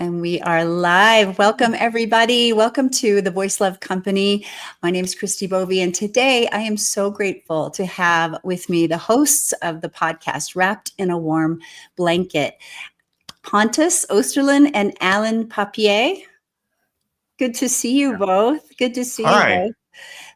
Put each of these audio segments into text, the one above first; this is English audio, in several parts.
And we are live. Welcome, everybody. Welcome to the Voice Love Company. My name is Christy Bovey, and today I am so grateful to have with me the hosts of the podcast, Wrapped in a Warm Blanket, Pontus Österlin and Alan Papier. Good to see you both. Good to see you both.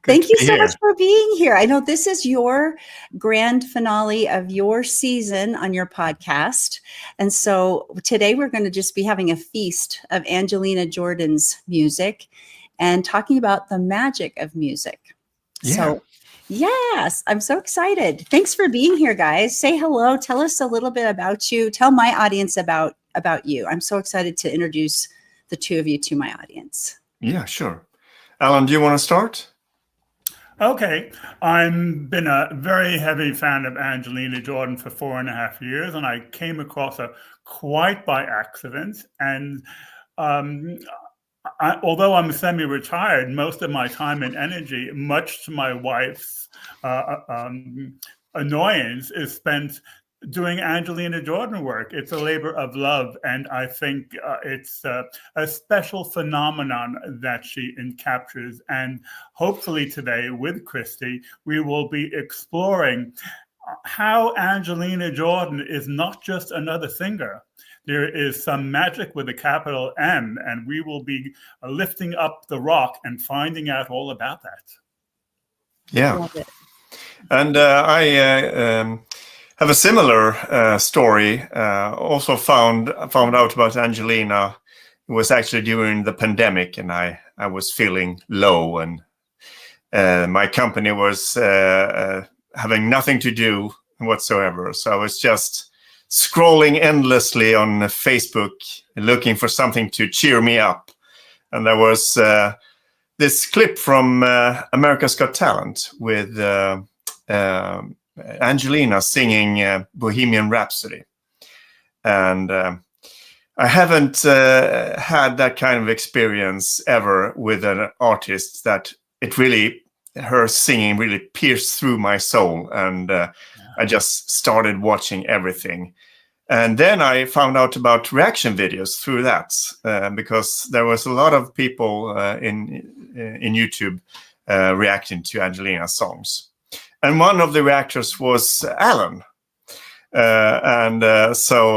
Thank you so much for being here. I know this is your grand finale of your season on your podcast. And so today we're going to just be having a feast of Angelina Jordan's music and talking about the magic of music. Yeah. So yes, I'm so excited. Thanks for being here, guys. Say hello. Tell us a little bit about you. Tell my audience about you. I'm so excited to introduce the two of you to my audience. Yeah, sure. Alan, do you want to start? Okay, I've been a very heavy fan of Angelina Jordan for 4.5 years, and I came across her quite by accident. And although I'm semi-retired, most of my time and energy, much to my wife's annoyance, is spent doing Angelina Jordan work. It's a labor of love, and I think it's a special phenomenon that she captures. And hopefully today with Christy, we will be exploring how Angelina Jordan is not just another singer. There is some magic with a capital M, and we will be lifting up the rock and finding out all about that. Yeah. And I have a similar story. Also found out about Angelina. It was actually during the pandemic, and I was feeling low, and my company was having nothing to do whatsoever. So I was just scrolling endlessly on Facebook, looking for something to cheer me up. And there was this clip from America's Got Talent with Angelina singing Bohemian Rhapsody. And I haven't had that kind of experience ever with an artist that her singing really pierced through my soul. And I just started watching everything. And then I found out about reaction videos through that because there was a lot of people in YouTube reacting to Angelina's songs. And one of the reactors was Alan. So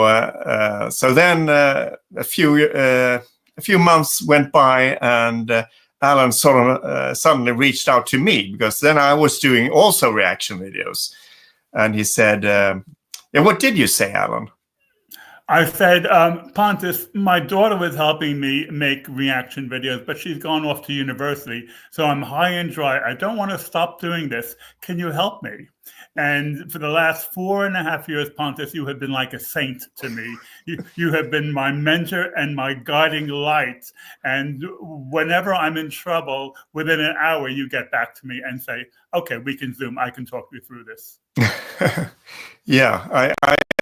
then a few months went by, and Alan sort of suddenly reached out to me, because then I was doing also reaction videos. And he said, what did you say, Alan? I said, Pontus, my daughter was helping me make reaction videos, but she's gone off to university. So I'm high and dry. I don't want to stop doing this. Can you help me? And for the last 4.5 years, Pontus, you have been like a saint to me. You have been my mentor and my guiding light. And whenever I'm in trouble, within an hour, you get back to me and say, okay, we can Zoom. I can talk you through this. Yeah,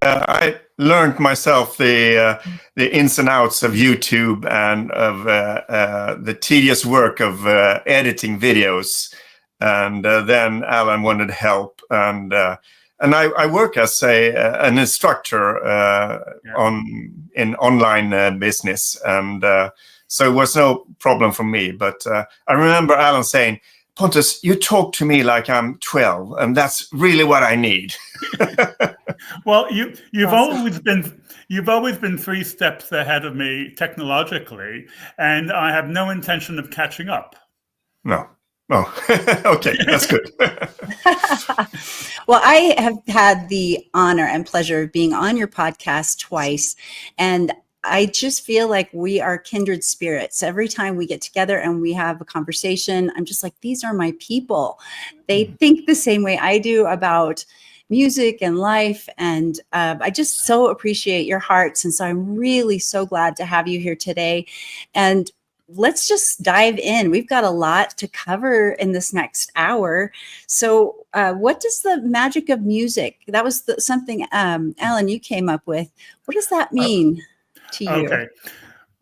I learned myself the ins and outs of YouTube and of the tedious work of editing videos. And then Alan wanted help, and I work as an instructor in online business, and so it was no problem for me. But I remember Alan saying, Pontus, you talk to me like I'm 12, and that's really what I need. Well, you've always been 3 steps ahead of me technologically, and I have no intention of catching up. No. Oh, okay, that's good. Well, I have had the honor and pleasure of being on your podcast twice, and I just feel like we are kindred spirits. Every time we get together and we have a conversation, I'm just like, these are my people. They think the same way I do about music and life. And I just so appreciate your hearts. And so I'm really so glad to have you here today. And let's just dive in. We've got a lot to cover in this next hour. So what does the magic of music, that was something, Alan, you came up with. What does that mean to you? Okay.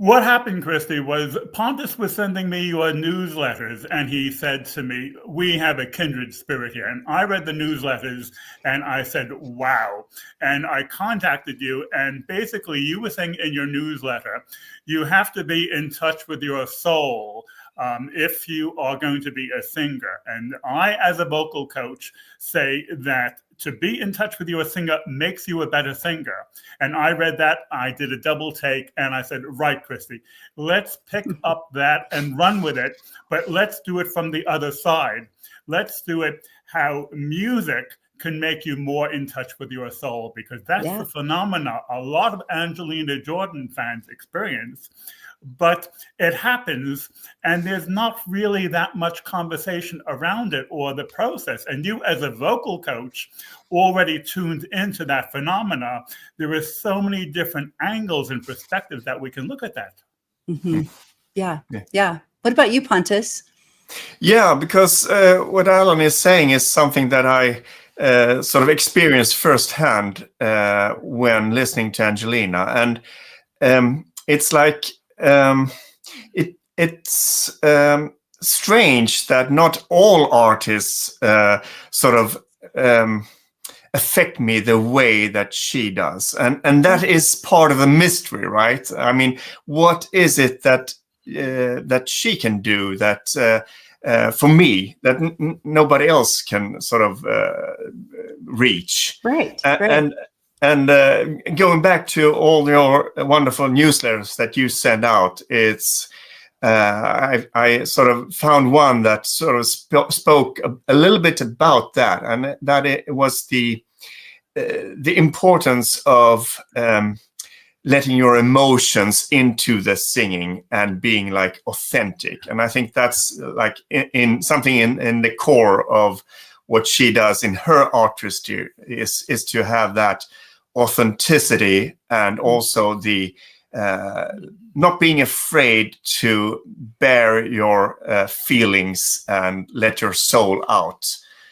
What happened, Christy, was Pontus was sending me your newsletters, and he said to me, we have a kindred spirit here. And I read the newsletters, and I said, wow. And I contacted you, and basically you were saying in your newsletter, you have to be in touch with your soul if you are going to be a singer. And I, as a vocal coach, say that to be in touch with your singer makes you a better singer. And I read that, I did a double take, and I said, right, Christy, let's pick up that and run with it, but let's do it from the other side. Let's do it how music can make you more in touch with your soul, because that's the phenomena a lot of Angelina Jordan fans experience. But it happens, and there's not really that much conversation around it or the process. And you, as a vocal coach, already tuned into that phenomena. There are so many different angles and perspectives that we can look at that. Mm-hmm. Yeah. What about you, Pontus? Yeah, because what Alan is saying is something that I sort of experienced firsthand when listening to Angelina. And it's like, it's strange that not all artists sort of affect me the way that she does, and that is part of the mystery, right? I mean, what is it that that she can do that for me that nobody else can sort of reach? Right. And going back to all your wonderful newsletters that you send out, it's I sort of found one that sort of spoke a little bit about that, and that it was the importance of letting your emotions into the singing and being like authentic. And I think that's like in something in the core of what she does in her artistry is to have that authenticity, and also the not being afraid to bear your feelings and let your soul out.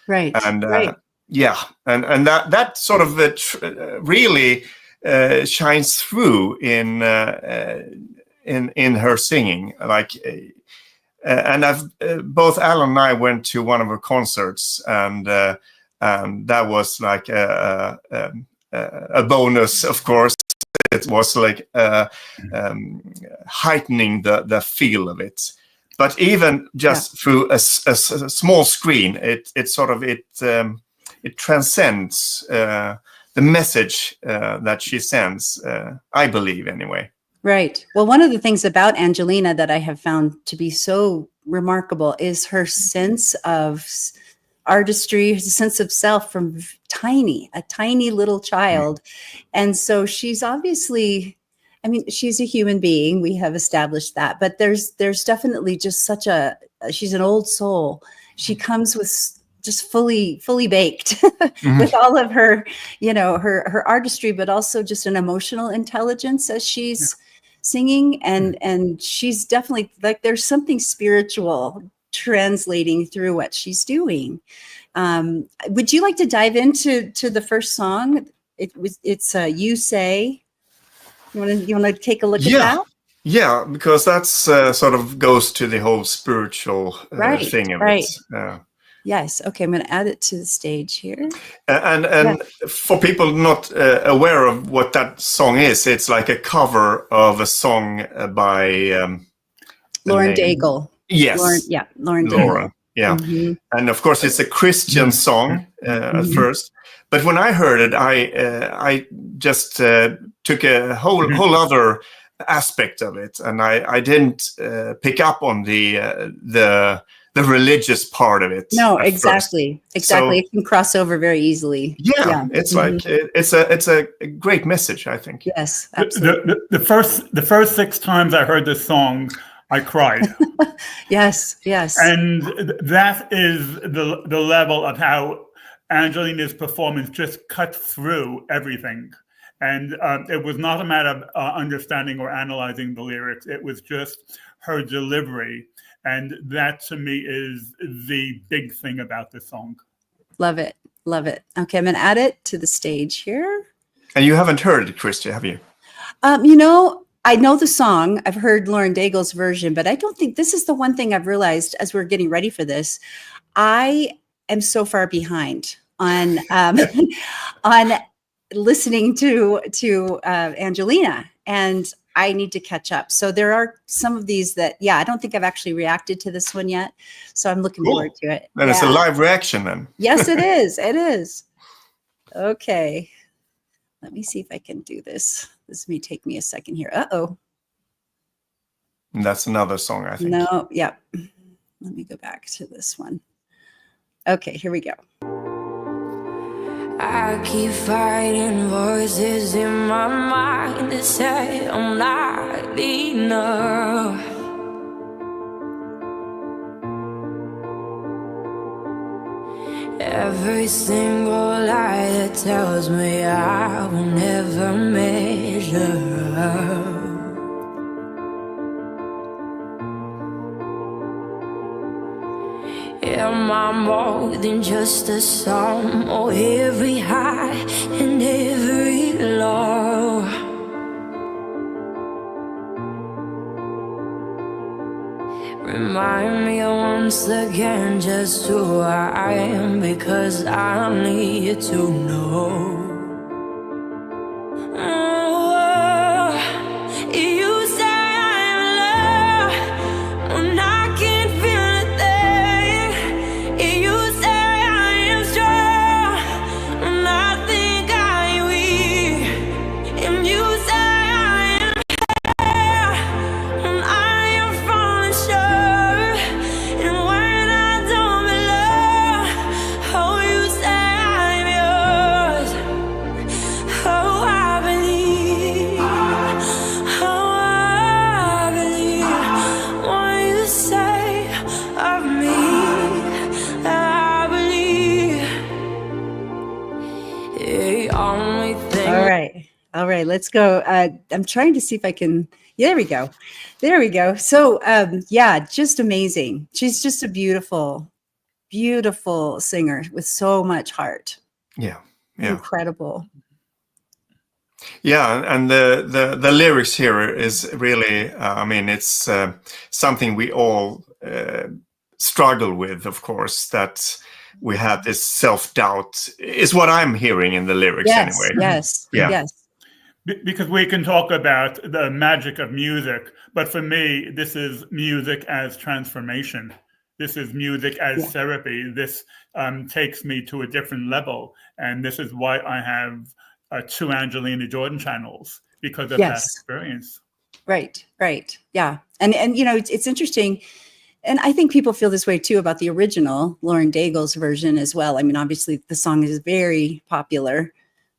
Right. And and that sort of really shines through in her singing. Like, and I've both Alan and I went to one of her concerts, and that was like a bonus, of course. It was like heightening the feel of it. But even just through a small screen, it transcends the message that she sends, I believe, anyway. Right. Well, one of the things about Angelina that I have found to be so remarkable is her sense of artistry, her sense of self from a tiny little child. And so she's obviously, I mean, she's a human being. We have established that, but there's definitely just she's an old soul. She comes with just fully baked with all of her, her artistry, but also just an emotional intelligence as she's singing. And she's definitely like, there's something spiritual translating through what she's doing. Would you like to dive into the first song? It's You Say. You want to take a look at that? Yeah, because that's sort of goes to the whole spiritual thing of it. Yes. Okay, I'm going to add it to the stage here. And for people not aware of what that song is, it's like a cover of a song by Lauren Daigle. Yes. Lauren Daigle. Yeah. Mm-hmm. And of course, it's a Christian song at first. But when I heard it, I just took a whole other aspect of it, and I didn't pick up on the religious part of it. No, exactly. So, it can cross over very easily. Yeah. It's like it's a great message, I think. Yes, absolutely. The first 6 times I heard this song, I cried. Yes. And that is the level of how Angelina's performance just cut through everything. And it was not a matter of understanding or analyzing the lyrics. It was just her delivery. And that, to me, is the big thing about this song. Love it. Okay, I'm going to add it to the stage here. And you haven't heard it, Christy, have you? I know the song. I've heard Lauren Daigle's version, but I don't think this is the one thing I've realized as we're getting ready for this. I am so far behind on on listening to Angelina, and I need to catch up. So there are some of these that, I don't think I've actually reacted to this one yet. So I'm looking forward to it. Then it's a live reaction then. Yes, it is. It is. Okay. Let me see if I can do this. This may take me a second here. Uh-oh. That's another song, I think. No, yeah. Let me go back to this one. Okay, here we go. I keep fighting voices in my mind that say I'm not enough. Every single lie that tells me I will never measure up. Am I more than just a song, or every high and every low? Remind me once again just who I am, because I need to know. You say I'm loved when I can't feel a thing. You say I am strong when I think I'm weak. And you say I am here when I am falling short. And when I don't belong, oh, you say I'm yours. Oh, I believe. Oh, I believe what you say of me. I believe. The only thing. All right, let's go. I'm trying to see if I can. Yeah, there we go. So, just amazing. She's just a beautiful, beautiful singer with so much heart. Yeah. Incredible. Yeah, and the lyrics here is really, it's something we all struggle with, of course, that we have this self-doubt, is what I'm hearing in the lyrics anyway. Yes. Because we can talk about the magic of music, but for me, this is music as transformation. This is music as therapy. This takes me to a different level. And this is why I have 2 Angelina Jordan channels, because of that experience. Right. Yeah. And it's interesting. And I think people feel this way too about the original Lauren Daigle's version as well. I mean, obviously the song is very popular,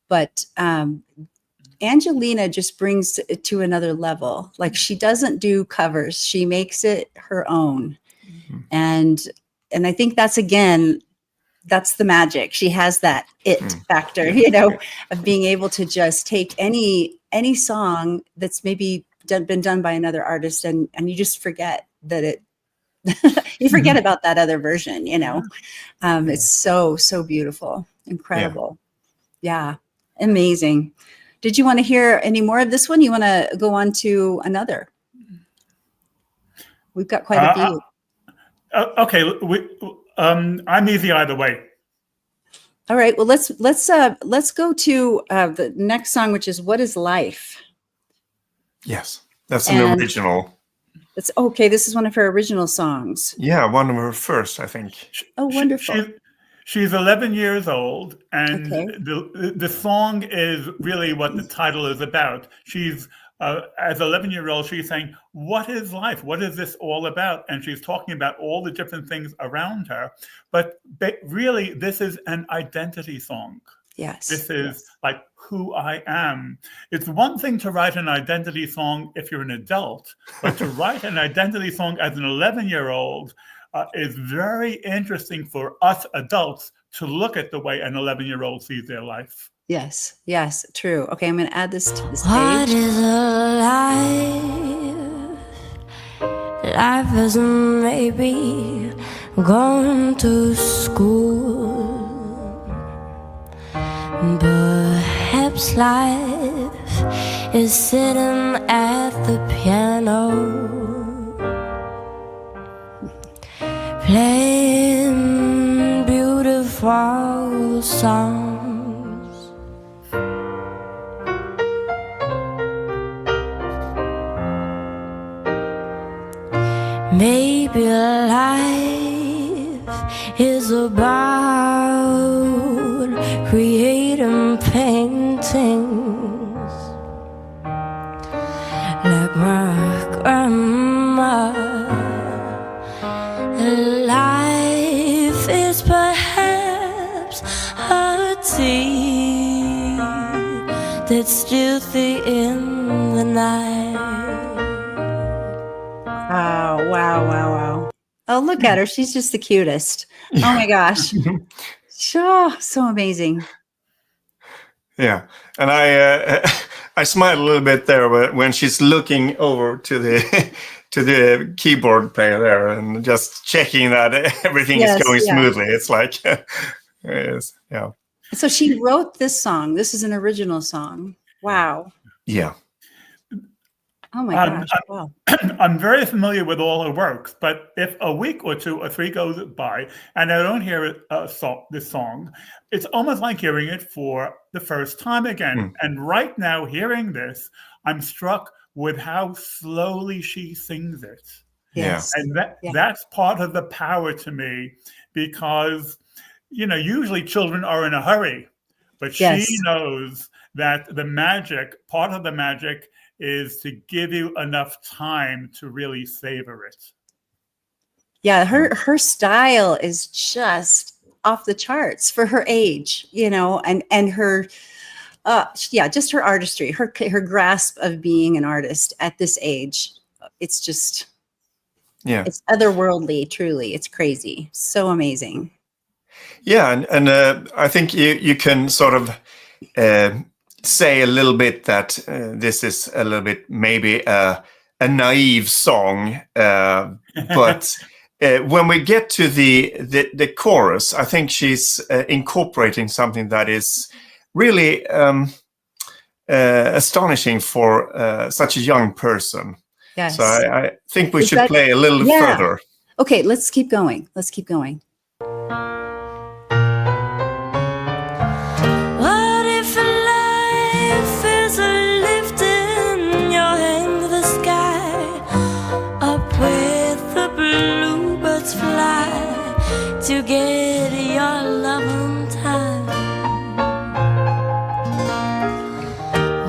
but Angelina just brings it to another level. Like, she doesn't do covers. She makes it her own. Mm-hmm. And I think that's the magic. She has that it factor, of being able to just take any song that's maybe been done by another artist, and you just forget that you forget about that other version, It's so beautiful, incredible. Yeah. Amazing. Did you want to hear any more of this one? You want to go on to another? We've got quite a few. Okay. I'm easy either way. All right. Well, let's go to the next song, which is "What Is Life." Yes, that's an original. It's okay. This is one of her original songs. Yeah, one of her first, I think. Oh, wonderful. She's 11 years old, and the song is really what the title is about. She's as an 11-year-old, she's saying, "What is life? What is this all about?" And she's talking about all the different things around her. But really, this is an identity song. Yes. This is like who I am. It's one thing to write an identity song if you're an adult, but to write an identity song as an 11-year-old is very interesting for us adults to look at the way an 11-year-old sees their life. Yes, true. Okay, I'm going to add this to this page. What is a life? Life is maybe going to school. Perhaps life is sitting at the piano, playing beautiful songs. Maybe life is about creating paintings like my grandma. Life is perhaps a tea that's still in the night. Wow. Oh, look at her. She's just the cutest. Oh my gosh. So amazing. Yeah, and I smile a little bit there when she's looking over to the to the keyboard player there and just checking that everything is going smoothly. It's like, yeah. So she wrote this song. This is an original song. Wow. Yeah. Oh my gosh. Wow. I'm very familiar with all her works, but if a week or 2 or 3 goes by and I don't hear this song, it's almost like hearing it for the first time again. And right now, hearing this, I'm struck with how slowly she sings it. Yes. And that's part of the power to me, because, usually children are in a hurry, but she knows that part of the magic is to give you enough time to really savor it. Yeah, her style is just off the charts for her age, and her just her artistry, her grasp of being an artist at this age. It's just it's otherworldly, truly. It's crazy. So amazing. Yeah, and I think you can sort of say a little bit that this is a little bit maybe a naive song, but when we get to the chorus, I think she's incorporating something that is really astonishing for such a young person. Yes. So I think we should play a little further. Okay, let's keep going. To get your love on time.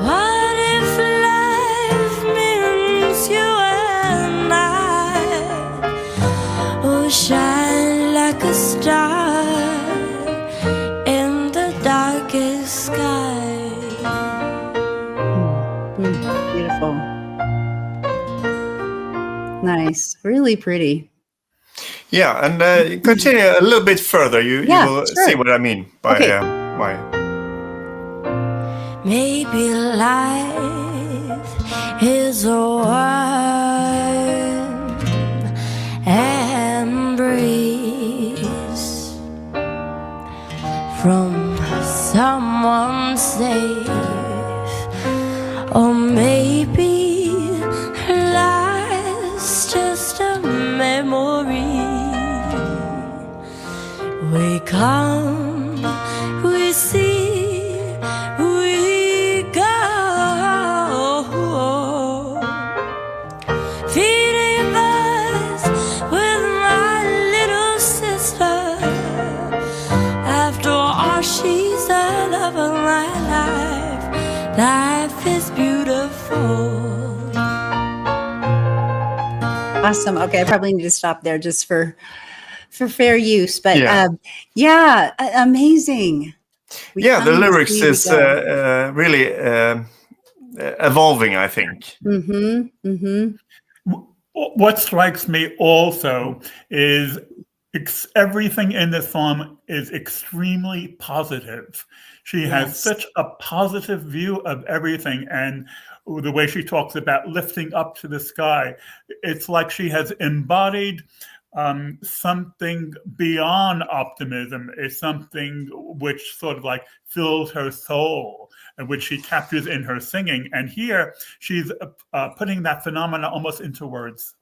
What if life means you and I will shine like a star in the darkest sky? Beautiful. Nice. Really pretty. Yeah, and continue a little bit further. You will see what I mean by why. Maybe life is a warm embrace from someone safe, or maybe life's just a memory. We come, we see, we go, feeding us with my little sister. After all, she's the love of my life. Life is beautiful. Awesome. Okay, I probably need to stop there just for fair use, but amazing. The lyrics is really evolving, I think. What strikes me also is everything in this song is extremely positive. She has such a positive view of everything, and the way she talks about lifting up to the sky, it's like she has embodied something beyond optimism. Is something which sort of like fills her soul. which she captures in her singing. And here she's putting that phenomena almost into words.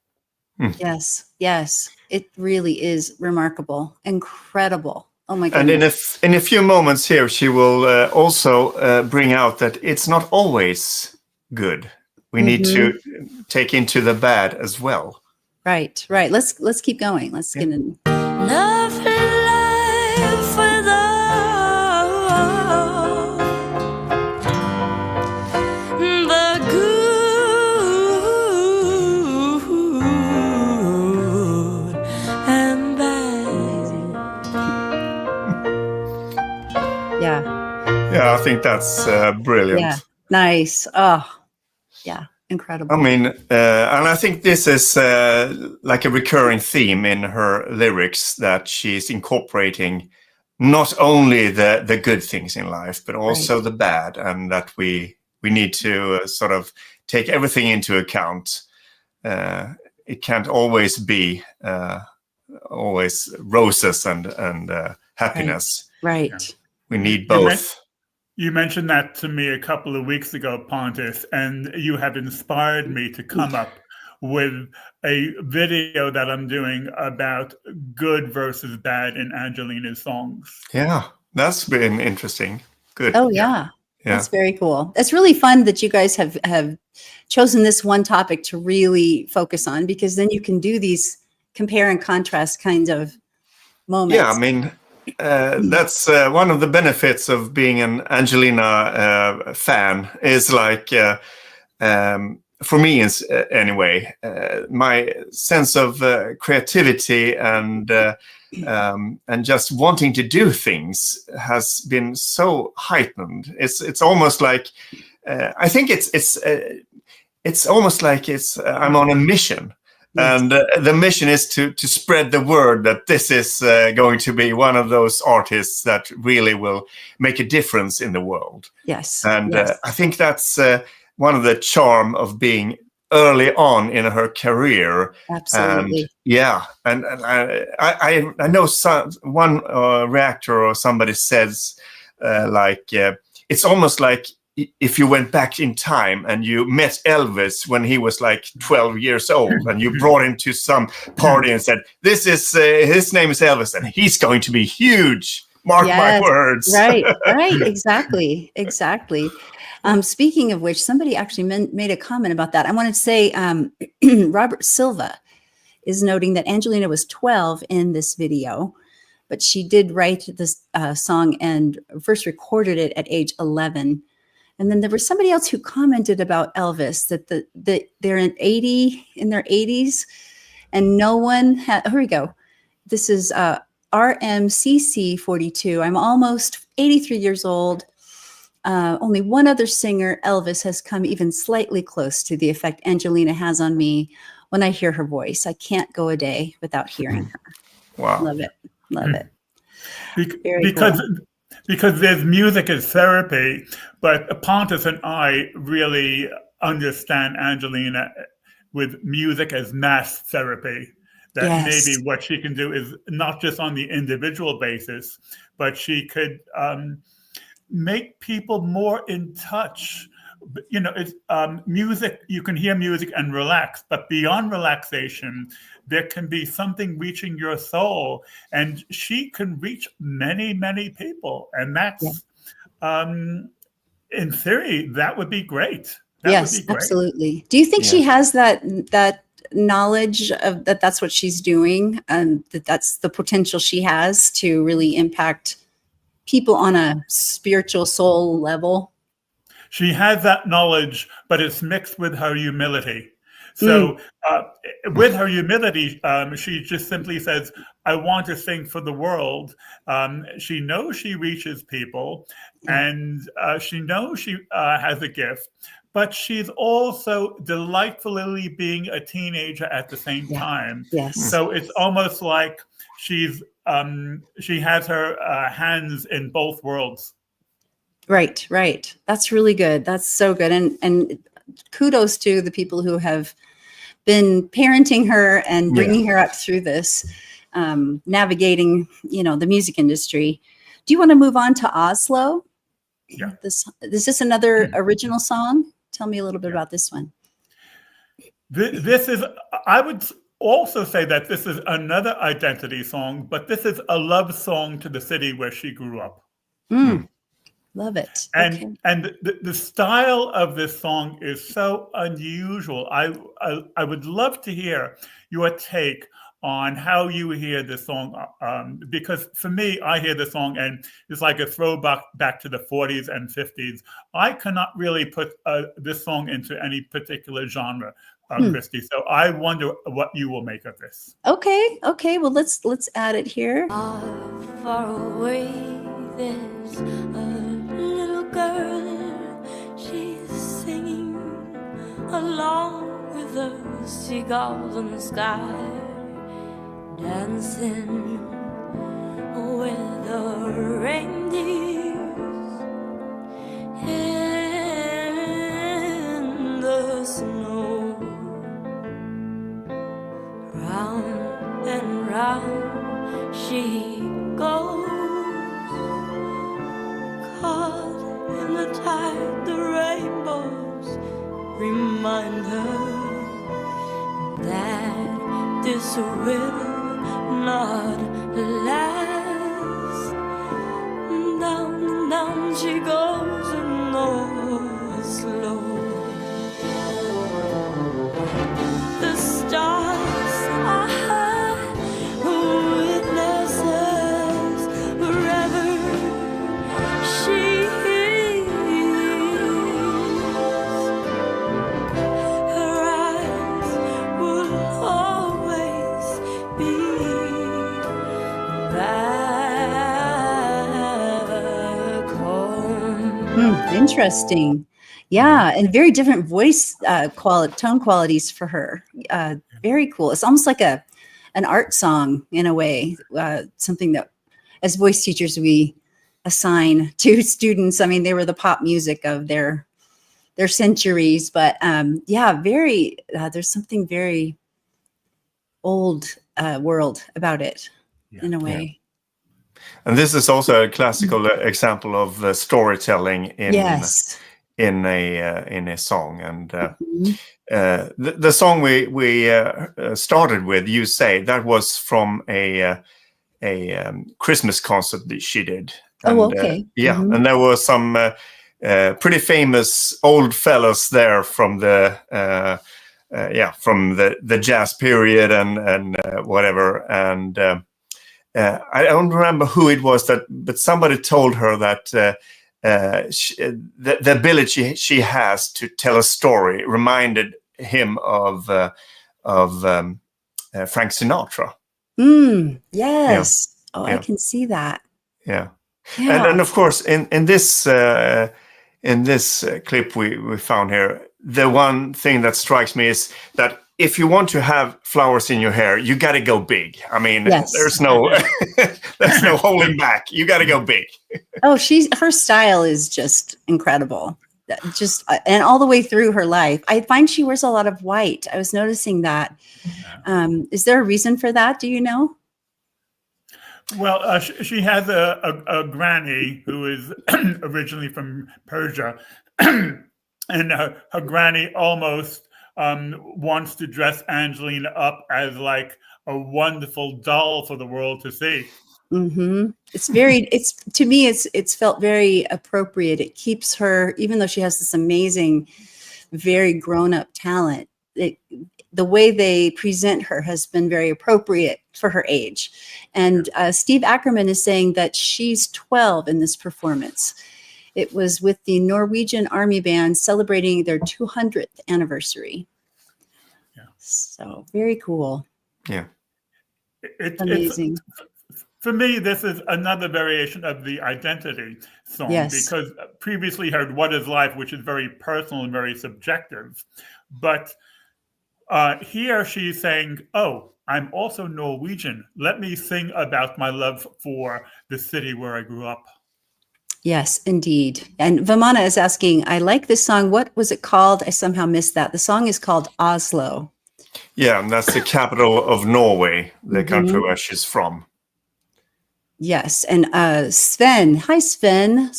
Yes, yes. It really is remarkable, incredible. Oh my And goodness. in a few moments here, she will also bring out that it's not always good. We need to take into the bad as well. Right, right. Let's keep going. Let's get in. Nothing left without the good and bad. Yeah. Yeah, I think that's brilliant. Yeah. Nice. Oh, yeah. Incredible. I mean, and I think this is like a recurring theme in her lyrics, that she's incorporating not only the good things in life, but also the bad, and that we need to sort of take everything into account. It can't always be always roses and happiness. Right. Yeah. We need both. You mentioned that to me a couple of weeks ago, Pontus, and you have inspired me to come up with a video that I'm doing about good versus bad in Angelina's songs. Yeah, that's been interesting. Good. Oh, yeah. That's very cool. It's really fun that you guys have chosen this one topic to really focus on, because then you can do these compare and contrast kinds of moments. Yeah, I mean, that's one of the benefits of being an Angelina fan, is like, for me anyway, my sense of creativity and just wanting to do things has been so heightened. It's almost like I think it's almost like I'm on a mission. And the mission is to spread the word that this is going to be one of those artists that really will make a difference in the world. Yes. And I think that's one of the charm of being early on in her career. Absolutely. And I know one reactor or somebody says it's almost like if you went back in time and you met Elvis when he was like 12 years old, and you brought him to some party and said, this is his name is Elvis and he's going to be huge. Mark my words. Right. Exactly. Speaking of which, somebody actually made a comment about that. I wanted to say Robert Silva is noting that Angelina was 12 in this video, but she did write this song and first recorded it at age 11. And then there was somebody else who commented about Elvis that they're in their 80s, and no one had. Here we go. This is RMCC 42. I'm almost 83 years old. Only one other singer, Elvis, has come even slightly close to the effect Angelina has on me when I hear her voice. I can't go a day without hearing her. Wow. Love it. Because there's music as therapy, but Pontus and I really understand Angelina with music as mass therapy. That maybe what she can do is not just on the individual basis, but she could make people more in touch. You know, it's music. You can hear music and relax, but beyond relaxation, there can be something reaching your soul, and she can reach many, many people. And that's, in theory, that would be great. Yes, absolutely. Do you think she has that knowledge of that's what she's doing, and that's the potential she has to really impact people on a spiritual soul level? She has that knowledge, but it's mixed with her humility. So with her humility, she just simply says, I want to sing for the world. She knows she reaches people, and she knows she has a gift, but she's also delightfully being a teenager at the same time. Yes. So it's almost like she has her hands in both worlds. Right. That's really good. That's so good. And kudos to the people who have been parenting her and bringing her up through this, navigating, the music industry. Do you want to move on to Oslo? Yeah. Is this another original song? Tell me a little bit about this one. This is, I would also say that this is another identity song, but this is a love song to the city where she grew up. Love it. And the style of this song is so unusual. I would love to hear your take on how you hear this song, because for me, I hear the song and it's like a throwback back to the 40s and 50s. I cannot really put this song into any particular genre, Christy. So I wonder what you will make of this. Okay. Well, let's add it here. Far away, there's a little girl. She's singing along with the seagulls in the sky, dancing with the reindeers in the snow. Round and round she goes, caught in the tide. The rainbows remind her that this will not last. Down and down she goes, and Oslo. The stars are her witnesses wherever she is. Her eyes will always be back home. Interesting. Yeah, and very different voice tone qualities for her. Very cool. It's almost like an art song in a way, something that as voice teachers we assign to students. I mean, they were the pop music of their centuries, but there's something very old world about it in a way. And this is also a classical example of storytelling in a song. And the song we started with, "You Say," that was from a Christmas concert that she did. And, okay. And there were some pretty famous old fellas there from the jazz period and whatever. And I don't remember who it was but somebody told her that the ability she has to tell a story reminded him of Frank Sinatra. Yes. I can see that. Yeah. And of course, in this clip we found here, the one thing that strikes me is that if you want to have flowers in your hair, you got to go big. I mean, there's no holding back. You got to go big. Her style is just incredible. And all the way through her life, I find she wears a lot of white. I was noticing that. Is there a reason for that? Do you know? Well, she has a granny who is originally from Persia, and her granny almost wants to dress Angelina up as like a wonderful doll for the world to see. To me, it's felt very appropriate. It keeps her, even though she has this amazing, very grown-up talent, the way they present her has been very appropriate for her age. And Steve Ackerman is saying that she's 12 in this performance. It was with the Norwegian Army Band celebrating their 200th anniversary. Yeah. So very cool. Yeah. It's amazing. For me, this is another variation of the identity song, because previously heard "What Is Life," which is very personal and very subjective. But here she's saying, "Oh, I'm also Norwegian. Let me sing about my love for the city where I grew up." Yes, indeed. And Vamana is asking, I like this song. What was it called? I somehow missed that. The song is called Oslo. Yeah, and that's the capital of Norway, the country where she's from. Yes. And Sven, hi Sven,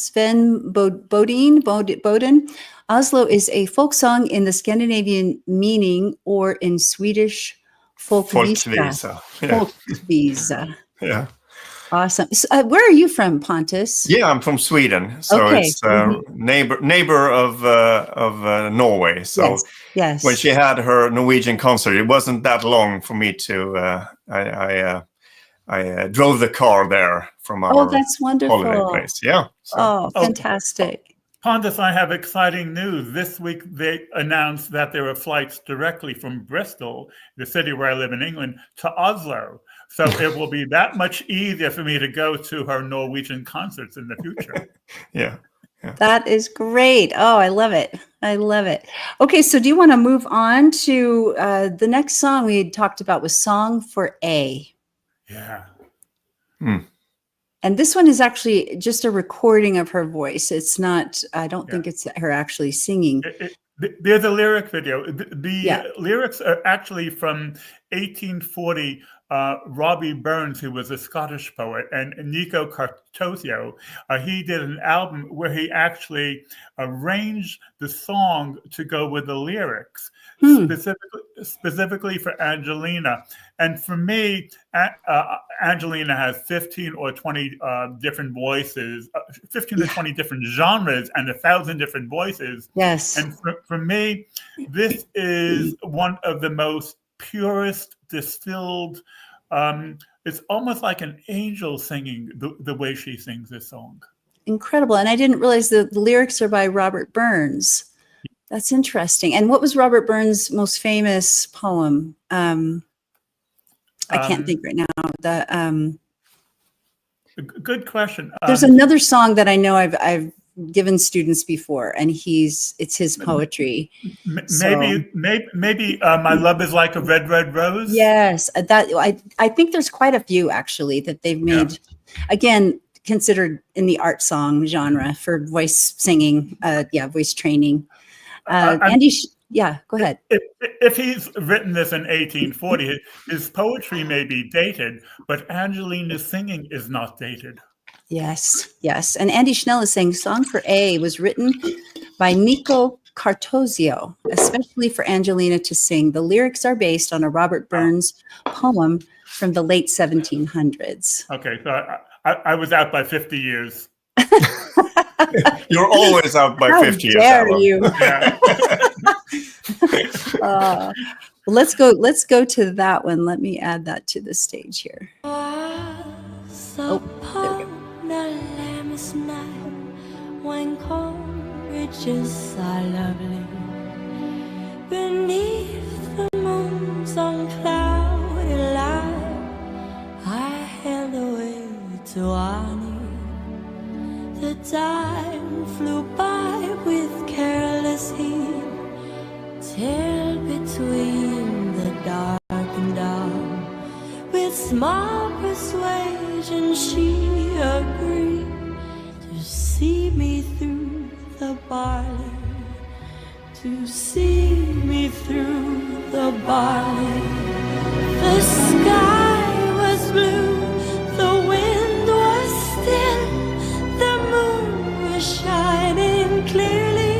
Boden. Oslo is a folk song in the Scandinavian meaning, or in Swedish, folkvisa. Folkvisa. Yeah. Folkvisa. Yeah. Awesome. So, where are you from, Pontus? Yeah, I'm from Sweden, so Okay. it's neighbor of Norway. So Yes. when she had her Norwegian concert, it wasn't that long for me to. I drove the car there from our that's wonderful. holiday place. Yeah. So. Fantastic. Pontus, I have exciting news. This week they announced that there are flights directly from Bristol, the city where I live in England, to Oslo. So it will be that much easier for me to go to her Norwegian concerts in the future. Yeah. That is great. Oh, I love it. I love it. Okay, so do you want to move on to the next song we had talked about was Song for A? Yeah. And this one is actually just a recording of her voice. It's not, I don't think it's her actually singing. There's a lyric video. The lyrics are actually from 1840. Robbie Burns, who was a Scottish poet, and Nico Cartosio, he did an album where he actually arranged the song to go with the lyrics, specifically for Angelina. And for me, Angelina has 15 or 20 different voices, 15 to 20 different genres, and 1,000 different voices. Yes. And for me, this is one of the most purest, distilled. It's almost like an angel singing the way she sings this song. Incredible. And I didn't realize the lyrics are by Robert Burns. That's interesting. And what was Robert Burns' most famous poem? I can't think right now. Good question. There's another song that I know I've given students before, and it's his poetry. Maybe My Love Is Like a Red, Red Rose. Yes, I think there's quite a few actually that they've made. Again, considered in the art song genre for voice singing. Voice training. Andy, go ahead. If he's written this in 1840, his poetry may be dated, but Angelina's singing is not dated. Yes. And Andy Schnell is saying Song for A was written by Nico Cartosio, especially for Angelina to sing. The lyrics are based on a Robert Burns poem from the late 1700s. Okay, so I was out by 50 years. You're always out by 50 years. How dare you? Let's go to that one. Let me add that to the stage here. There we go. When cold ridges are lovely, beneath the moon's unclouded light, I held away to Arnie. The time flew by with careless heat, till between the dark and dawn, with small persuasion she agreed to see me through the barley, to see me through the barley. The sky was blue, the wind was still, the moon was shining clearly.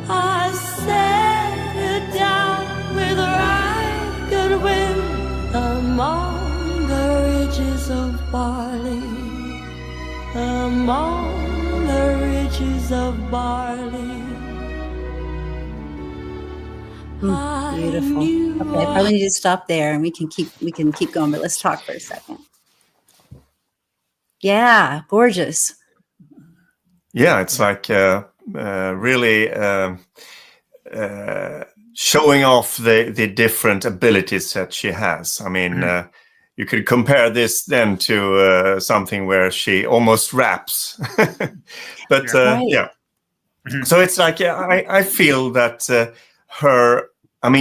I set her down with right good wind among the ridges of barley. Among the ridges of barley. Beautiful. Okay, I probably need to stop there, and we can keep going, but let's talk for a second. Yeah, gorgeous. Yeah, it's like really showing off the different abilities that she has. I mean, you could compare this then to something where she almost raps. But so it's like I feel that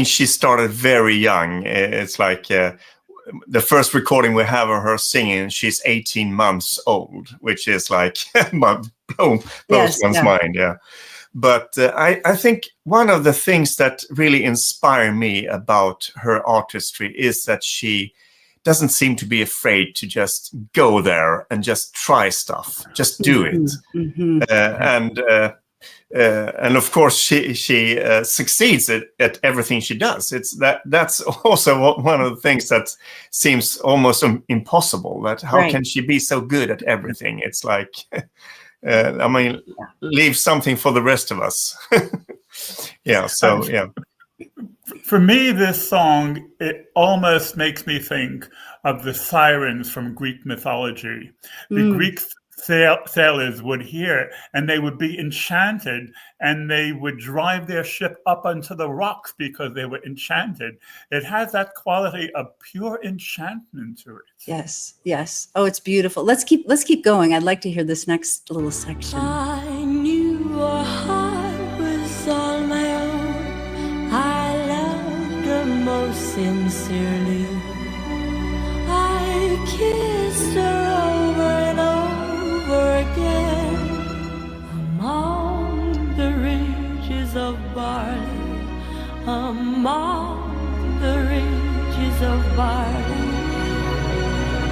she started very young. It's like the first recording we have of her singing, she's 18 months old, which is like blows one's mind. Yeah. But I think one of the things that really inspire me about her artistry is that she doesn't seem to be afraid to just go there and just try stuff, just do it. And of course she succeeds at everything she does. That's also one of the things that seems almost impossible, that how can she be so good at everything? It's like I mean, leave something for the rest of us. For me, this song, it almost makes me think of the sirens from Greek mythology. The Greek sailors would hear it, and they would be enchanted, and they would drive their ship up onto the rocks because they were enchanted. It has that quality of pure enchantment to it. Yes. Oh, it's beautiful. Let's keep going. I'd like to hear this next little section. I knew your heart was all my own. I loved her most sincerely. I kissed her over and over again among the ridges of barley, among the ridges of barley.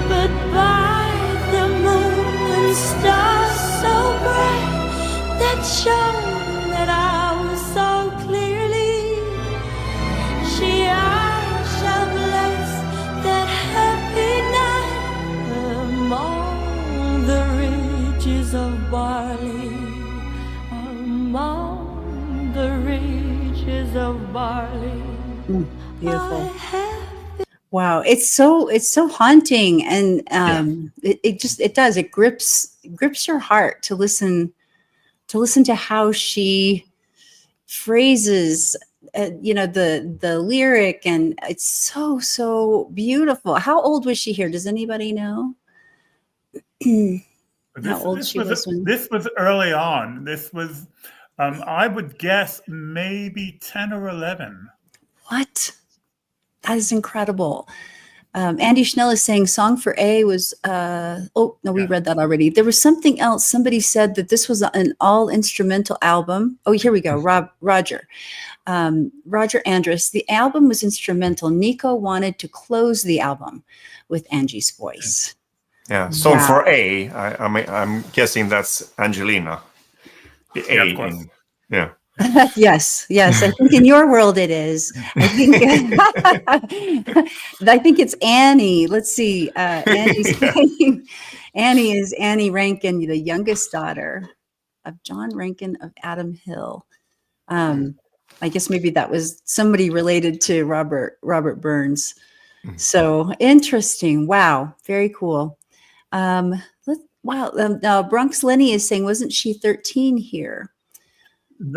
But by the moon and stars so bright that shone that I was so clearly, I shall bless that happy night among the ridges of barley, among the ridges of barley. Beautiful. Wow, it's so haunting, and it grips your heart to listen to how she phrases the lyric, and it's so beautiful. How old was she here? Does anybody know? How old she was when... This was early on. This was I would guess maybe 10 or 11. What? That is incredible. Andy Schnell is saying song for A was, we read that already. There was something else. Somebody said that this was an all instrumental album. Oh, here we go. Roger Andrus. The album was instrumental. Nico wanted to close the album with Angie's voice. Yeah. Song for A. I'm guessing that's Angelina. The A. Of course. Yeah. Yes. I think in your world it is. I think it's Annie. Let's see. Annie is Annie Rankin, the youngest daughter of John Rankin of Adam Hill. I guess maybe that was somebody related to Robert Burns. So interesting. Wow. Very cool. Bronx Lenny is saying, wasn't she 13 here?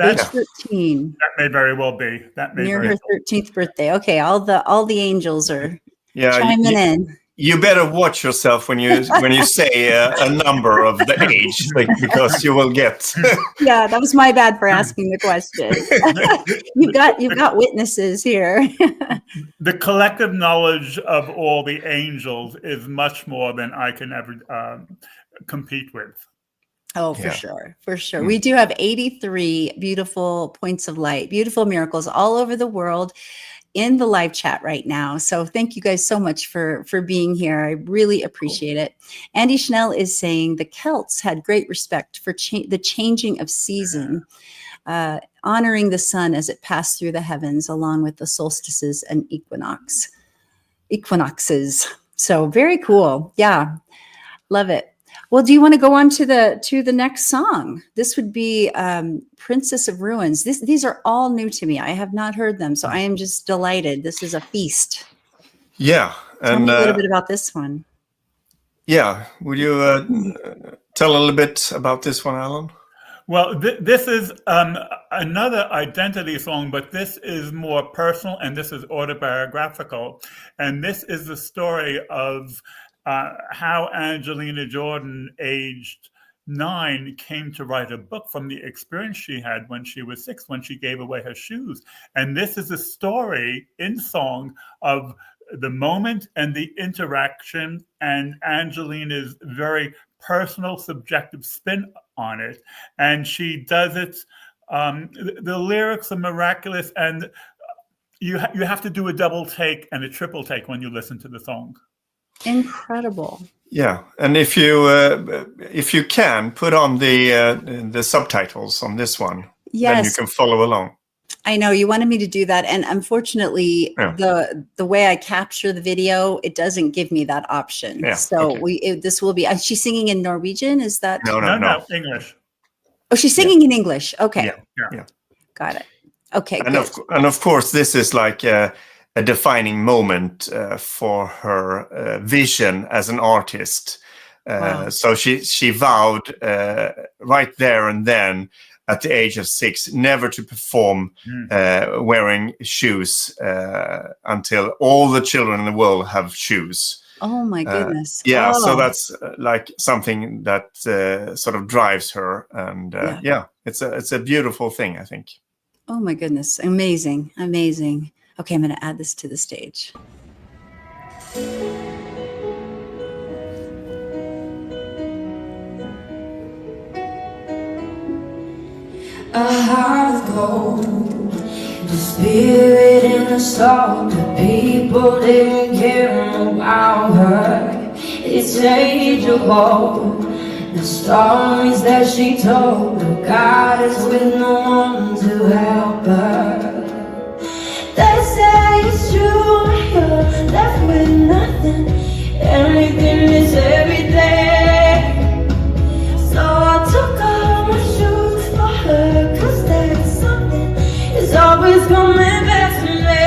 Age 13. That may very well be. Near her 13th birthday. Okay, all the angels are chiming in. You better watch yourself when you say a number of the age, because you will get. Yeah, that was my bad for asking the question. You've got witnesses here. The collective knowledge of all the angels is much more than I can ever compete with. Oh, for sure. We do have 83 beautiful points of light, beautiful miracles all over the world in the live chat right now. So thank you guys so much for being here. I really appreciate it. Andy Schnell is saying the Celts had great respect for the changing of season, honoring the sun as it passed through the heavens, along with the solstices and equinoxes. So very cool. Yeah, love it. Well, do you want to go on to the next song? This would be Princess of Ruins. These are all new to me. I have not heard them, so I am just delighted. This is a feast. Yeah. Tell me a little bit about this one. Yeah. Would you tell a little bit about this one, Alan? Well, this is another identity song, but this is more personal, and this is autobiographical. And this is the story of how Angelina Jordan, aged 9, came to write a book from the experience she had when she was 6, when she gave away her shoes. And this is a story in song of the moment and the interaction, and Angelina's very personal, subjective spin on it. And she does it. The lyrics are miraculous, and you have to do a double take and a triple take when you listen to the song. Incredible. Yeah, and if you can put on the subtitles on this one, then you Yes, can follow along. I know you wanted me to do that, and unfortunately, Yeah. the way I capture the video, it doesn't give me that option. Yeah, So okay. this will be. She's singing in Norwegian. Is that? No. English. Oh, she's singing in English. Okay, Yeah. got it. Okay, And good. of course, this is like a defining moment for her vision as an artist. Wow. So she vowed right there and then, at the age of 6, never to perform wearing shoes until all the children in the world have shoes. Oh my goodness. Yeah, Oh. so that's like something that sort of drives her, and it's a beautiful thing, I think. Oh my goodness. Amazing. Amazing. Okay, I'm going to add this to the stage. A heart of gold, the spirit in the soul. The people didn't care about her. It's ageable. The stories that she told, the goddess with no one to help her. They say it's true, you're left with nothing. Everything is everything. So I took off my shoes for her, 'cause there's something is always coming back to me.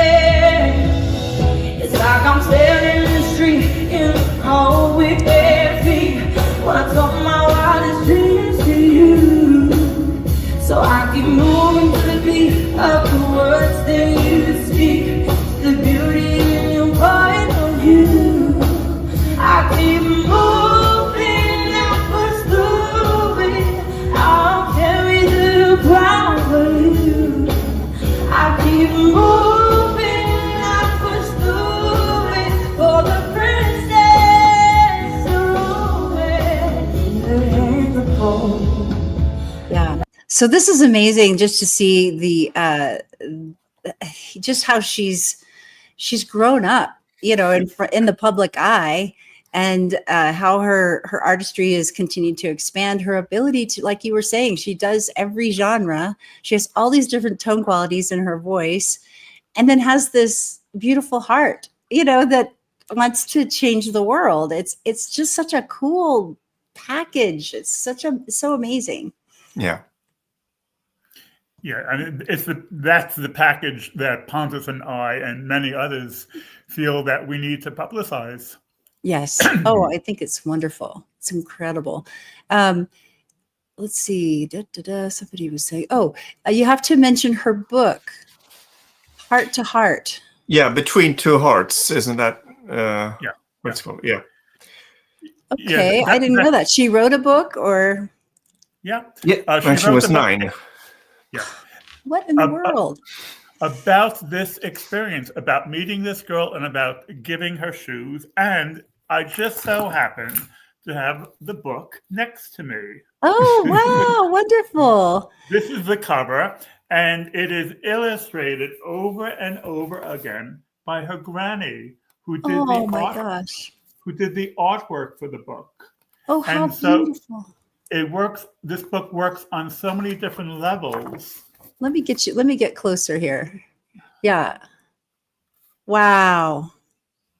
It's like I'm standing in the street in the cold with bare feet. When I told my wildest dreams to you, so I keep moving to the beat of the words that you speak. The beauty in your point of view. I keep moving, I push through it. I'll carry the crown for you. I keep moving, I push through it for the princess to rule it. In the hands of gold. Yeah. So this is amazing just to see just how she's grown up, you know, in the public eye, and how her artistry has continued to expand, her ability to, like you were saying, she does every genre. She has all these different tone qualities in her voice, and then has this beautiful heart, you know, that wants to change the world. It's just such a cool package. It's so amazing. Yeah. Yeah, and that's the package that Pontus and I and many others feel that we need to publicize. Yes. Oh, I think it's wonderful. It's incredible. Let's see. Somebody was saying, you have to mention her book, Heart to Heart. Yeah, Between Two Hearts, isn't that? What's it called? Yeah. Okay, Yeah, I didn't know that. She wrote a book, or? Yeah. When she was 9. Yeah. What in the world? About this experience, about meeting this girl and about giving her shoes. And I just so happen to have the book next to me. Oh, wow. Wonderful. This is the cover, and it is illustrated over and over again by her granny, who did who did the artwork for the book. Oh, how and so beautiful. This book works on so many different levels. Let me get closer here. Yeah. Wow.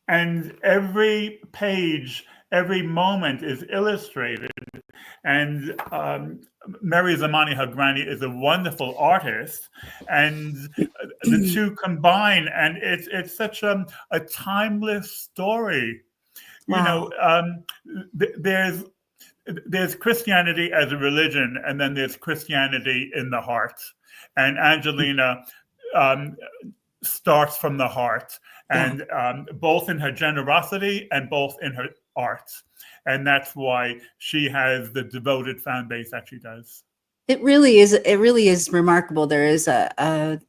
And every page, every moment is illustrated. And Mary Zamani, her granny, is a wonderful artist. And the two combine, and it's such a timeless story. Wow. You know, there's Christianity as a religion, and then there's Christianity in the heart. And Angelina starts from the heart, and both in her generosity and both in her art. And that's why she has the devoted fan base that she does. It really is remarkable. There is a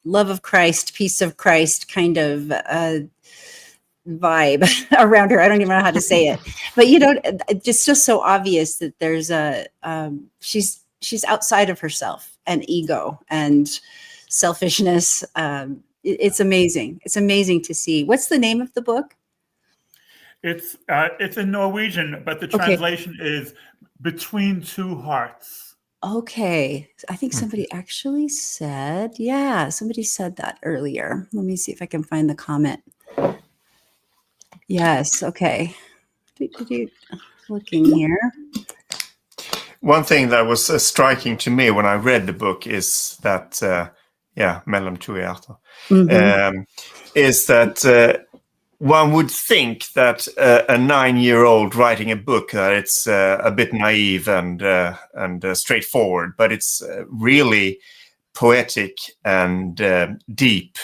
love of Christ, peace of Christ kind of vibe around her. I don't even know how to say it, but it's just so obvious that there's she's outside of herself and ego and selfishness. It's amazing. It's amazing to see. What's the name of the book? It's in Norwegian, but the Okay. translation is "Between Two Hearts." Okay. I think somebody actually said, somebody said that earlier. Let me see if I can find the comment. Yes. Okay. Looking here. One thing that was striking to me when I read the book is that, Mellom to hjärtan, is that one would think that a 9-year-old writing a book, that it's a bit naive and straightforward, but it's really poetic and deep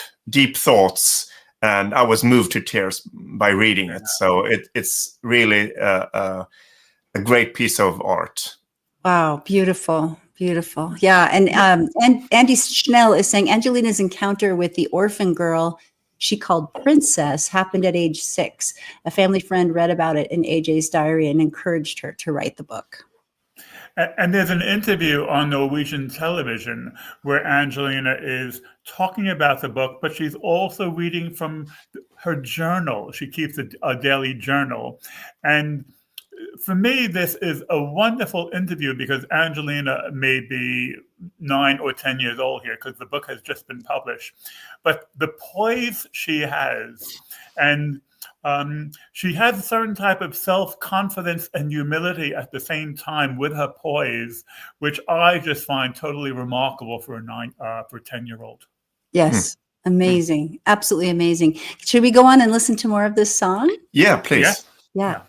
thoughts. And I was moved to tears by reading it. So it's really a great piece of art. Wow, beautiful, beautiful. Yeah, and Andy Schnell is saying Angelina's encounter with the orphan girl she called Princess happened at age 6. A family friend read about it in AJ's diary and encouraged her to write the book. And there's an interview on Norwegian television where Angelina is talking about the book, but she's also reading from her journal. She keeps a daily journal. And for me, this is a wonderful interview because Angelina may be 9 or 10 years old here because the book has just been published. But the poise she has, and she has a certain type of self-confidence and humility at the same time with her poise, which I just find totally remarkable for a 10-year-old. Yes, amazing, absolutely amazing. Should we go on and listen to more of this song? Yeah, please. Yeah.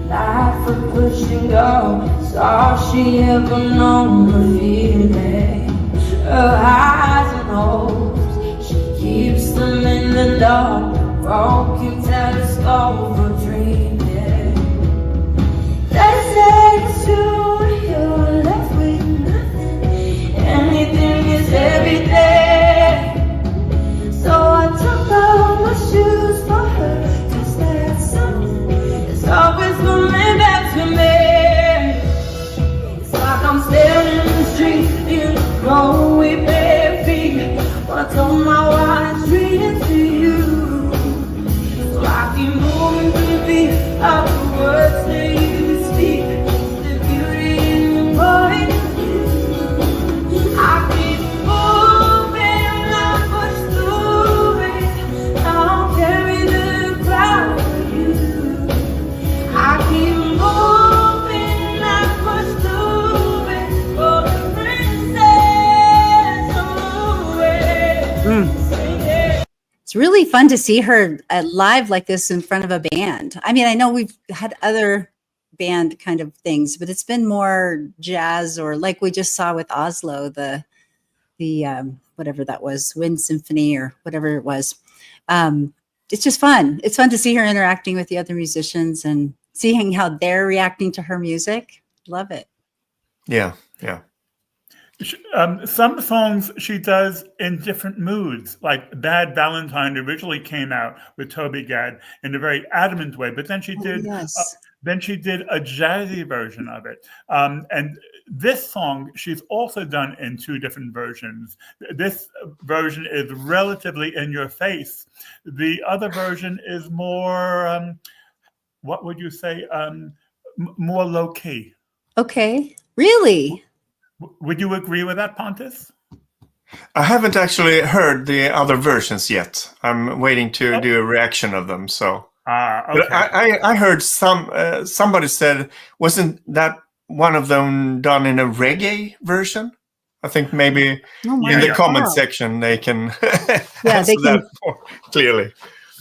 Life for push and go, it's all she ever known, the feeling. Her highs and hopes, she keeps them in the dark. Broken telescope for dreaming. They say it's true, you're left with nothing. Anything is everything. So I took off my shoes for her, 'cause that's something. It's always coming back to me. It's like I'm standing in the street, you know, with bare feet. But I told my wild dreams to you. So I keep moving to the beat of the words that you speak. The beauty in your point of view. I keep moving, I push through it. I don't carry the crowd for you. I keep moving, I push through it for the princess away. It's really fun to see her live like this in front of a band. I mean, I know we've had other band kind of things, but it's been more jazz, or like we just saw with Oslo, the whatever that was, Wind Symphony or whatever it was. It's just fun. It's fun to see her interacting with the other musicians and seeing how they're reacting to her music. Love it. Yeah. Some songs she does in different moods, like Bad Valentine originally came out with Toby Gad in a very adamant way, but then she did a jazzy version of it. And this song she's also done in 2 different versions. This version is relatively in your face. The other version is more, what would you say, more low key. Okay. Really? Would you agree with that, Pontus? I haven't actually heard the other versions yet. I'm waiting to do a reaction of them. So, okay. But I heard somebody said, wasn't that one of them done in a reggae version? I think maybe in the comment section they can answer that more clearly.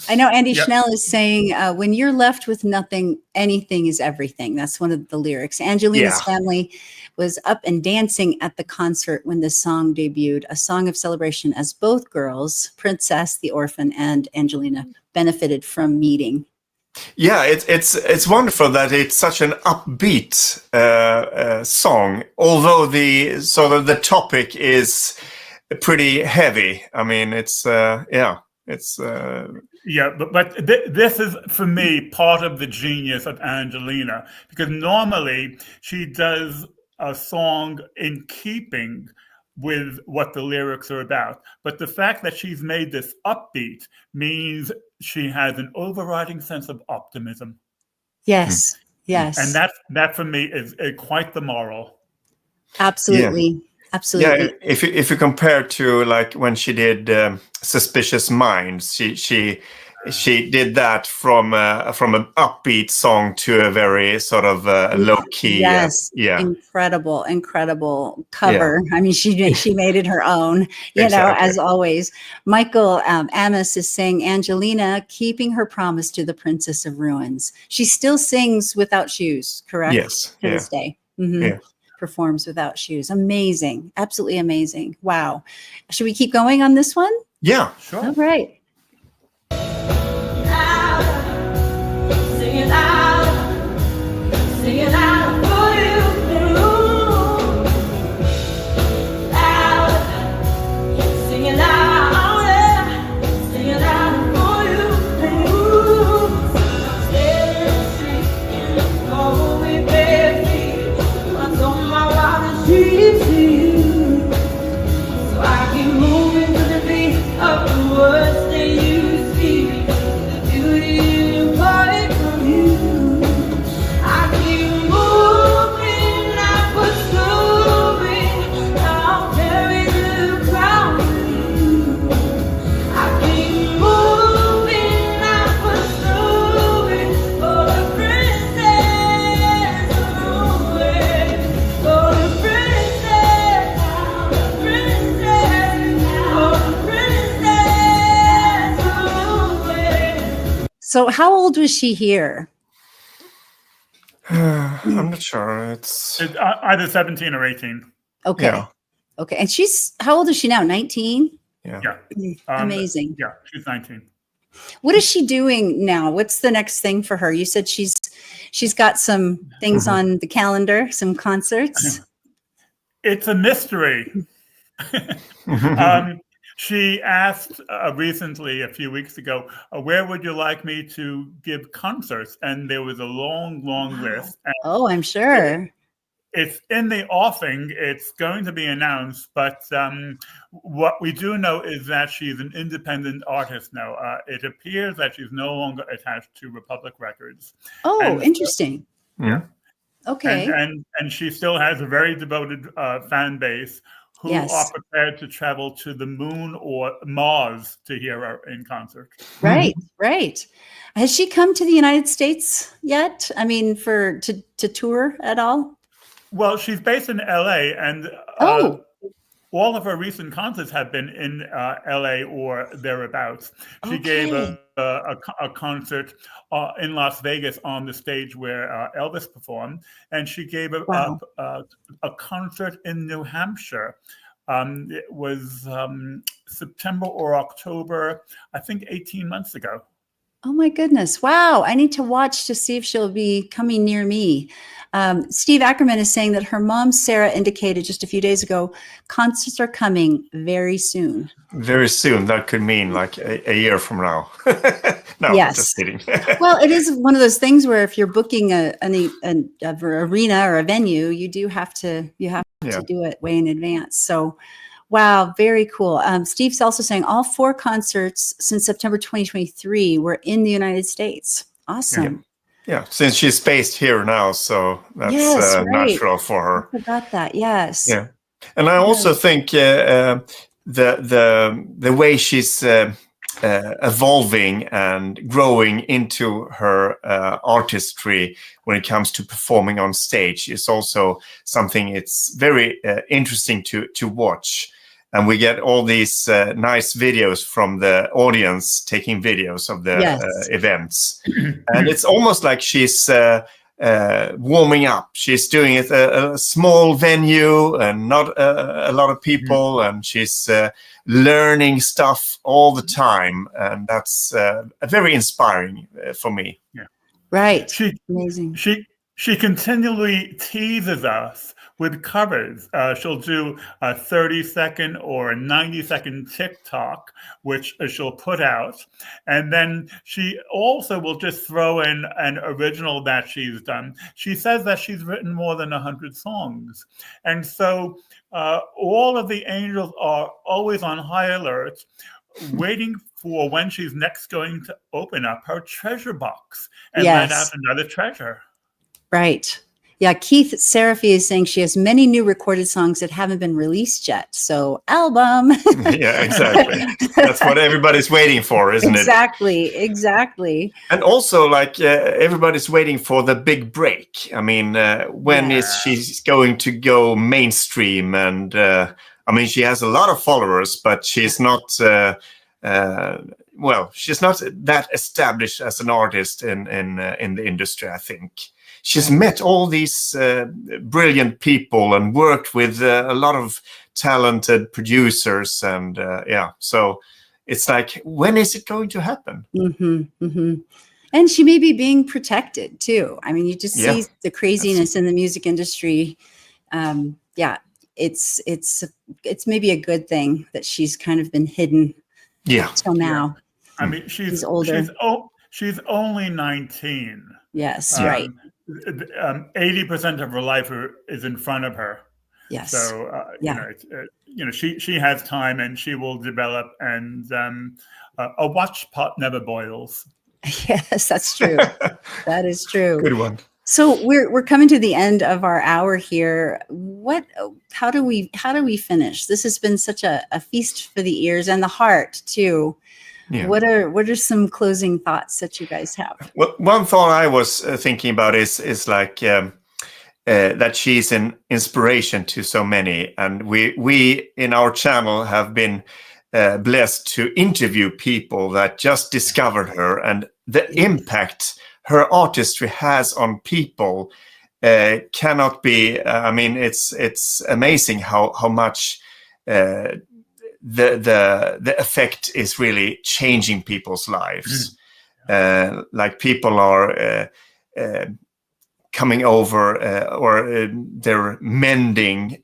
I know Andy Schnell is saying, when you're left with nothing, anything is everything. That's one of the lyrics. Angelina's family was up and dancing at the concert when this song debuted, a song of celebration as both girls, Princess, the orphan, and Angelina, benefited from meeting. Yeah, it's wonderful that it's such an upbeat song, although the topic is pretty heavy. I mean, it's but this is, for me, part of the genius of Angelina, because normally she does a song in keeping with what the lyrics are about. But the fact that she's made this upbeat means she has an overriding sense of optimism. Yes. Yes. And that for me is quite the moral. Absolutely. Absolutely. Yeah, if you compare to like when she did Suspicious Minds, she did that from an upbeat song to a very sort of low key. Yes, incredible cover. I mean, she made it her own. You know, as always. Michael Amos is saying Angelina keeping her promise to the Princess of Ruins. She still sings without shoes, correct? Yes, to this day. Mm-hmm. Yeah. Performs without shoes. Amazing, absolutely amazing. Wow. Should we keep going on this one? Yeah, sure. All right. Singing out for you, singing out for you, for me, baby. What's on my wild dreams to you? So I keep moving to the beat of the words that you speak. The beauty you part from you. I keep moving, I pursuing. I'll carry the crown with you. I keep moving, I pursuing for the princess away, for the princess, for the princess away. So how old was she here? I'm not sure. It's Either 17 or 18. Okay. Yeah. Okay. And how old is she now? 19? yeah. Yeah. Amazing. Yeah, she's 19. What is she doing now? What's the next thing for her? You said she's got some things on the calendar, some concerts. It's a mystery. She asked recently, a few weeks ago, where would you like me to give concerts? And there was a long, long list. And Oh, I'm sure. it's in the offing. It's going to be announced. But what we do know is that she's an independent artist now. It appears that she's no longer attached to Republic Records. Oh, And- interesting. Yeah. Okay. And she still has a very devoted fan base who Yes. are prepared to travel to the moon or Mars to hear her in concert. Right. Right. Has she come to the United States yet? I mean, to tour at all? Well, she's based in LA, and Oh. all of her recent concerts have been in LA or thereabouts. She gave a concert in Las Vegas on the stage where Elvis performed, and she gave a concert in New Hampshire. It was September or October, I think 18 months ago. Oh my goodness. Wow. I need to watch to see if she'll be coming near me. Steve Ackerman is saying that her mom, Sarah, indicated just a few days ago, concerts are coming very soon. Very soon. That could mean like a year from now. No, Yes. just kidding. Well, it is one of those things where if you're booking an arena or a venue, you do have to to do it way in advance. So, wow, very cool. Steve's also saying all 4 concerts since September 2023 were in the United States. Awesome. Yeah, since she's based here now, so that's Yes, right. natural for her. I forgot that. Yes. Yeah, and I also think the way she's evolving and growing into her artistry when it comes to performing on stage is also something it's very interesting to watch. And we get all these nice videos from the audience taking videos of the events. And it's almost like she's warming up. She's doing it a small venue and not a lot of people. And she's learning stuff all the time. And that's very inspiring for me. Yeah. Right. Amazing. She continually teases us with covers. She'll do a 30-second or a 90-second TikTok, which she'll put out. And then she also will just throw in an original that she's done. She says that she's written more than 100 songs. And so all of the angels are always on high alert, waiting for when she's next going to open up her treasure box and let out another treasure. Right. Yeah. Keith Seraphy is saying she has many new recorded songs that haven't been released yet. So album. Yeah, exactly. That's what everybody's waiting for, isn't it? Exactly. And also, like, everybody's waiting for the big break. I mean, when is she going to go mainstream? And I mean, she has a lot of followers, but she's not, she's not that established as an artist in the industry, I think. She's met all these brilliant people and worked with a lot of talented producers. And so it's like, when is it going to happen? Mm-hmm, mm-hmm. And she may be being protected too. I mean, you just see the craziness in the music industry. It's maybe a good thing that she's kind of been hidden till now. I mean, she's older. She's only 19. Yes, right. 80% of her life is in front of her. Yes. So she has time, and she will develop. And a watch pot never boils. Yes, that's true. That is true. Good one. So we're coming to the end of our hour here. How do we finish? This has been such a feast for the ears and the heart too. Yeah. What are some closing thoughts that you guys have? Well, one thought I was thinking about is like that she's an inspiration to so many, and we in our channel have been blessed to interview people that just discovered her, and the impact her artistry has on people cannot be. I mean, it's amazing how much. The effect is really changing people's lives. Like people are coming over or they're mending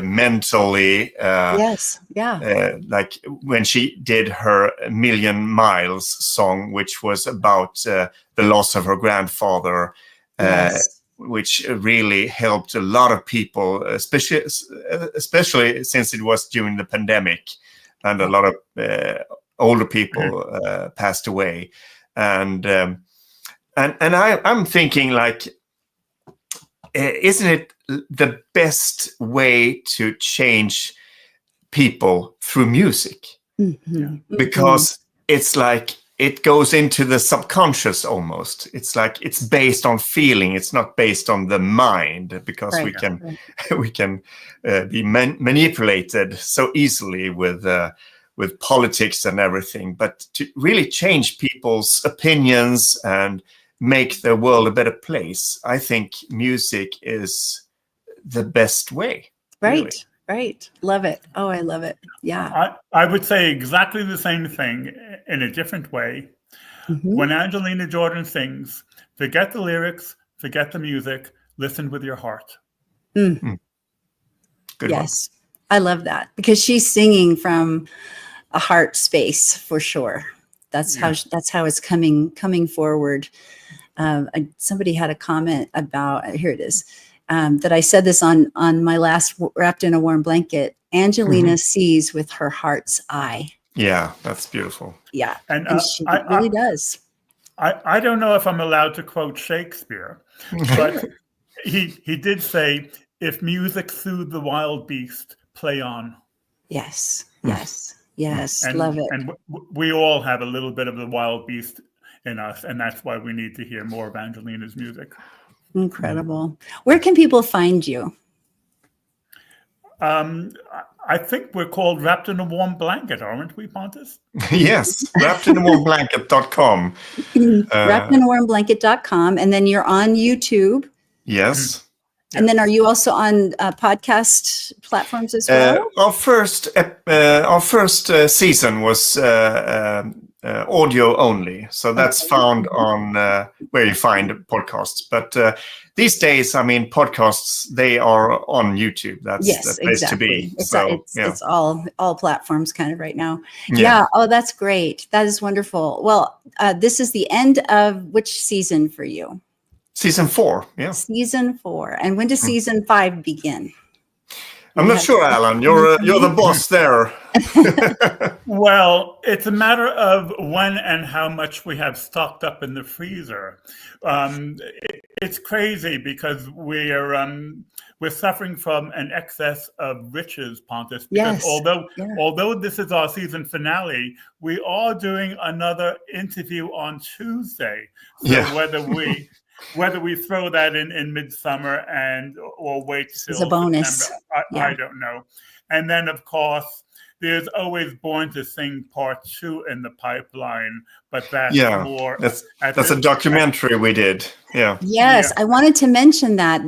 mentally. Yes, yeah. Like when she did her Million Miles song, which was about the loss of her grandfather. Yes. Which really helped a lot of people, especially since it was during the pandemic, and a lot of older people passed away. And I'm thinking, like, isn't it the best way to change people through music? Mm-hmm. Because it's like, it goes into the subconscious almost. It's like it's based on feeling. It's not based on the mind, because we can be manipulated so easily with politics and everything. But to really change people's opinions and make the world a better place, I think music is the best way. Right. Really. Right. Love it. Oh, I love it. Yeah. I would say exactly the same thing in a different way. Mm-hmm. When Angelina Jordan sings, forget the lyrics, forget the music, listen with your heart. Good yes. One. I love that, because she's singing from a heart space for sure. That's how it's coming forward. Somebody had a comment about, here it is. That I said this on my last Wrapped in a Warm Blanket. Angelina sees with her heart's eye. Yeah, that's beautiful. Yeah, and she really does. I don't know if I'm allowed to quote Shakespeare, but he did say, "If music soothed the wild beast, play on." Yes, yes, yes. And, love it. And we all have a little bit of the wild beast in us, and that's why we need to hear more of Angelina's music. Incredible. Where can people find you? I think we're called Wrapped in a Warm Blanket, aren't we, Pontus? Yes, wrappedinawarmblanket.com. Wrappedinawarmblanket.com. And then you're on YouTube. Yes. And then are you also on podcast platforms as well? Our first season was audio only. So that's found on where you find podcasts. But these days, I mean, podcasts, they are on YouTube. That's the place to be. It's all platforms kind of right now. Yeah. Oh, that's great. That is wonderful. Well, this is the end of which season for you? Season 4. Yeah. Season 4. And when does season 5 begin? I'm not sure, Alan. You're the boss there. Well, it's a matter of when and how much we have stocked up in the freezer. It's crazy because we're suffering from an excess of riches, Pontus. Because although this is our season finale, we are doing another interview on Tuesday. So whether we throw that in midsummer or wait till it's a bonus. September, I don't know. And then, of course, there's always Born to Sing Part 2 in the pipeline, but that's more. That's a documentary we did. Yeah. Yes, I wanted to mention that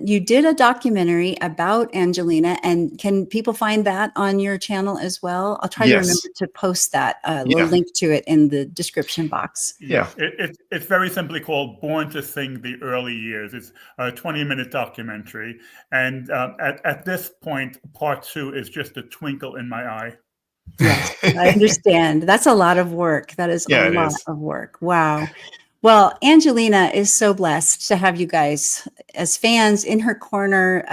you did a documentary about Angelina, and can people find that on your channel as well? I'll try to remember to post that link to it in the description box. Yeah, it's very simply called Born to Sing the Early Years. It's a 20-minute documentary, and at this point, Part 2 is just a twinkle in my eye. Yes, I understand. That's a lot of work. That is a lot of work. Wow. Well, Angelina is so blessed to have you guys as fans in her corner.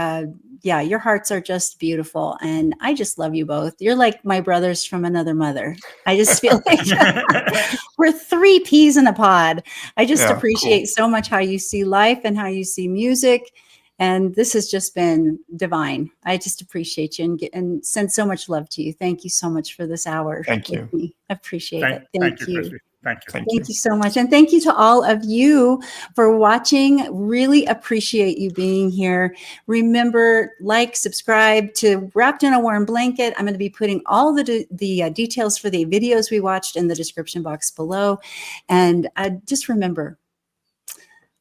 Your hearts are just beautiful. And I just love you both. You're like my brothers from another mother. I just feel like we're 3 peas in a pod. I just appreciate so much how you see life and how you see music. And this has just been divine. I just appreciate you and send so much love to you. Thank you so much for this hour. Thank you. I appreciate it. Thank you, Christy. Thank you. Thank you so much. And thank you to all of you for watching. Really appreciate you being here. Remember, subscribe to Wrapped in a Warm Blanket. I'm going to be putting all the details for the videos we watched in the description box below. And just remember,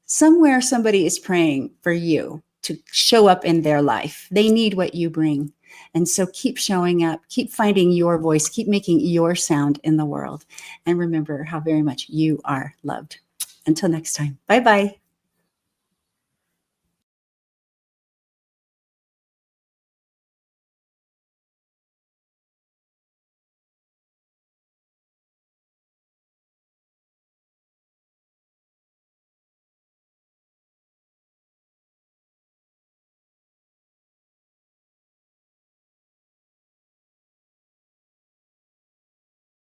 somewhere somebody is praying for you to show up in their life. They need what you bring. And so keep showing up, keep finding your voice, keep making your sound in the world. And remember how very much you are loved. Until next time, bye-bye.